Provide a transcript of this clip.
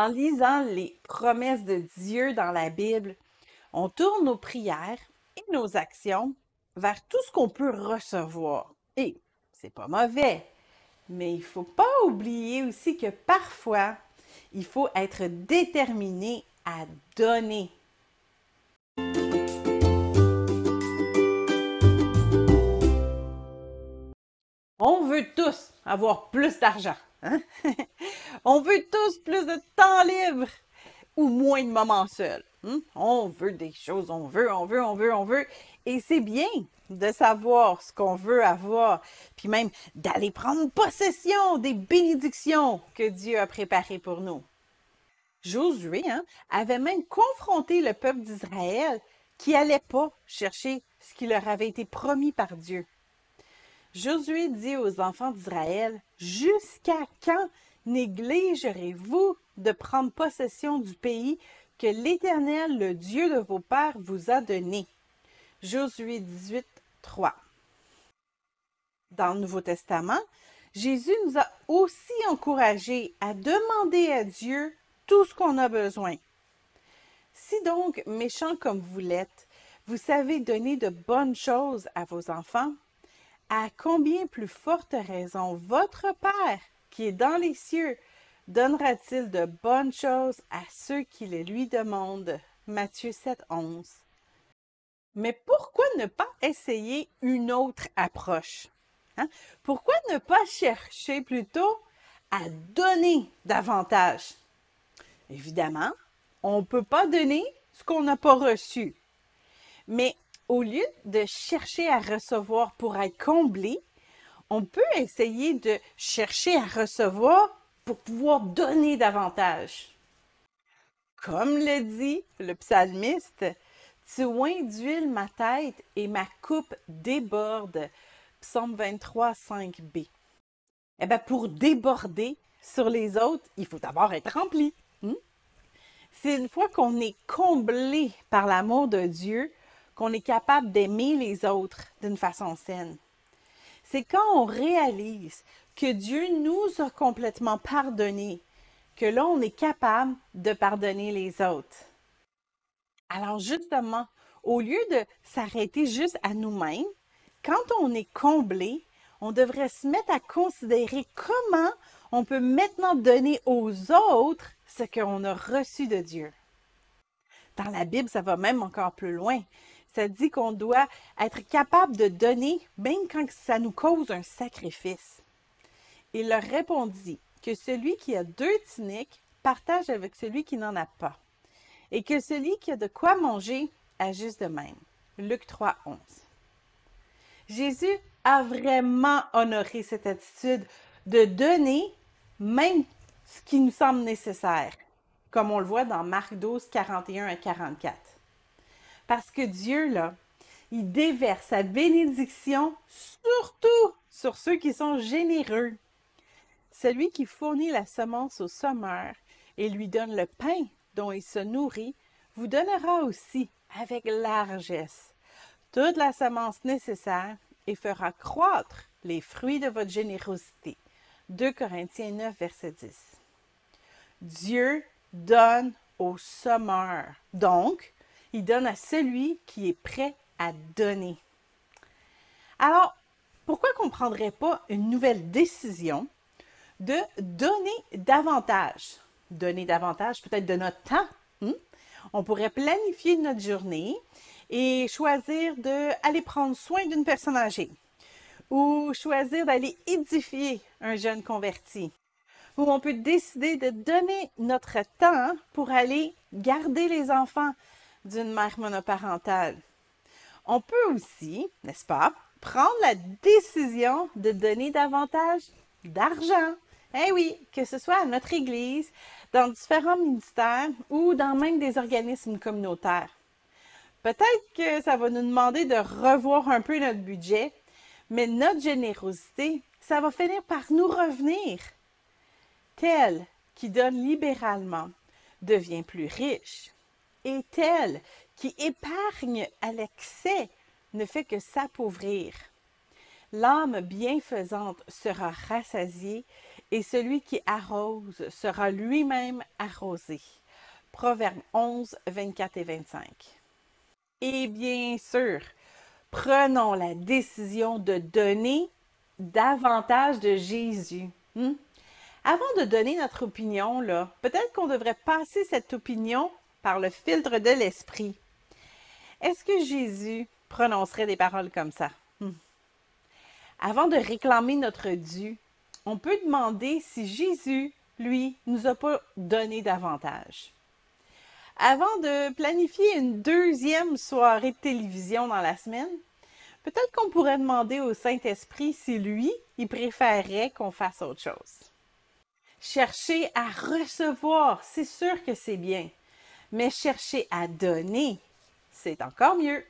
En lisant les promesses de Dieu dans la Bible, on tourne nos prières et nos actions vers tout ce qu'on peut recevoir. Et c'est pas mauvais, mais il faut pas oublier aussi que parfois, il faut être déterminé à donner. On veut tous avoir plus d'argent, hein? On veut tous plus de temps libre ou moins de moments seuls. On veut des choses, on veut. Et c'est bien de savoir ce qu'on veut avoir, puis même d'aller prendre possession des bénédictions que Dieu a préparées pour nous. Josué avait même confronté le peuple d'Israël qui n'allait pas chercher ce qui leur avait été promis par Dieu. Josué dit aux enfants d'Israël, « Jusqu'à quand négligerez-vous de prendre possession du pays que l'Éternel, le Dieu de vos pères, vous a donné? » Josué 18, 3. Dans le Nouveau Testament, Jésus nous a aussi encouragés à demander à Dieu tout ce qu'on a besoin. Si donc, méchants comme vous l'êtes, vous savez donner de bonnes choses à vos enfants, à combien plus forte raison votre Père, qui est dans les cieux, donnera-t-il de bonnes choses à ceux qui les lui demandent? Matthieu 7, 11. Mais pourquoi ne pas essayer une autre approche? Pourquoi ne pas chercher plutôt à donner davantage? Évidemment, on ne peut pas donner ce qu'on n'a pas reçu. Mais au lieu de chercher à recevoir pour être comblé, on peut essayer de chercher à recevoir pour pouvoir donner davantage. Comme le dit le psalmiste, « Tu oins d'huile ma tête et ma coupe déborde. » Psaume 23, 5b. Eh bien, pour déborder sur les autres, il faut d'abord être rempli. C'est une fois qu'on est comblé par l'amour de Dieu qu'on est capable d'aimer les autres d'une façon saine. C'est quand on réalise que Dieu nous a complètement pardonné que là, on est capable de pardonner les autres. Alors justement, au lieu de s'arrêter juste à nous-mêmes, quand on est comblé, on devrait se mettre à considérer comment on peut maintenant donner aux autres ce qu'on a reçu de Dieu. Dans la Bible, ça va même encore plus loin. Ça dit qu'on doit être capable de donner même quand ça nous cause un sacrifice. Il leur répondit que celui qui a 2 tuniques partage avec celui qui n'en a pas, et que celui qui a de quoi manger agisse de même. Luc 3, 11. Jésus a vraiment honoré cette attitude de donner même ce qui nous semble nécessaire, comme on le voit dans Marc 12, 41 à 44. Parce que Dieu, là, il déverse sa bénédiction surtout sur ceux qui sont généreux. Celui qui fournit la semence au semeur et lui donne le pain dont il se nourrit, vous donnera aussi, avec largesse, toute la semence nécessaire et fera croître les fruits de votre générosité. 2 Corinthiens 9, verset 10. Dieu donne au semeur. Donc, il donne à celui qui est prêt à donner. Alors, pourquoi qu'on ne prendrait pas une nouvelle décision de donner davantage? Donner davantage peut-être de notre temps. On pourrait planifier notre journée et choisir d'aller prendre soin d'une personne âgée ou choisir d'aller édifier un jeune converti. Ou on peut décider de donner notre temps pour aller garder les enfants d'une mère monoparentale. On peut aussi, n'est-ce pas, prendre la décision de donner davantage d'argent. Eh oui, que ce soit à notre Église, dans différents ministères ou dans même des organismes communautaires. Peut-être que ça va nous demander de revoir un peu notre budget, mais notre générosité, ça va finir par nous revenir. Tel qui donne libéralement devient plus riche, et tel qui épargne à l'excès ne fait que s'appauvrir. L'âme bienfaisante sera rassasiée et celui qui arrose sera lui-même arrosé. Proverbe 11, 24 et 25. Et bien sûr, prenons la décision de donner davantage de Jésus. Avant de donner notre opinion, là, peut-être qu'on devrait passer cette opinion par le filtre de l'esprit. Est-ce que Jésus prononcerait des paroles comme ça? Avant de réclamer notre dû, on peut demander si Jésus, lui, nous a pas donné davantage. Avant de planifier une deuxième soirée de télévision dans la semaine, peut-être qu'on pourrait demander au Saint-Esprit si lui, il préférerait qu'on fasse autre chose. Chercher à recevoir, c'est sûr que c'est bien, mais chercher à donner, c'est encore mieux.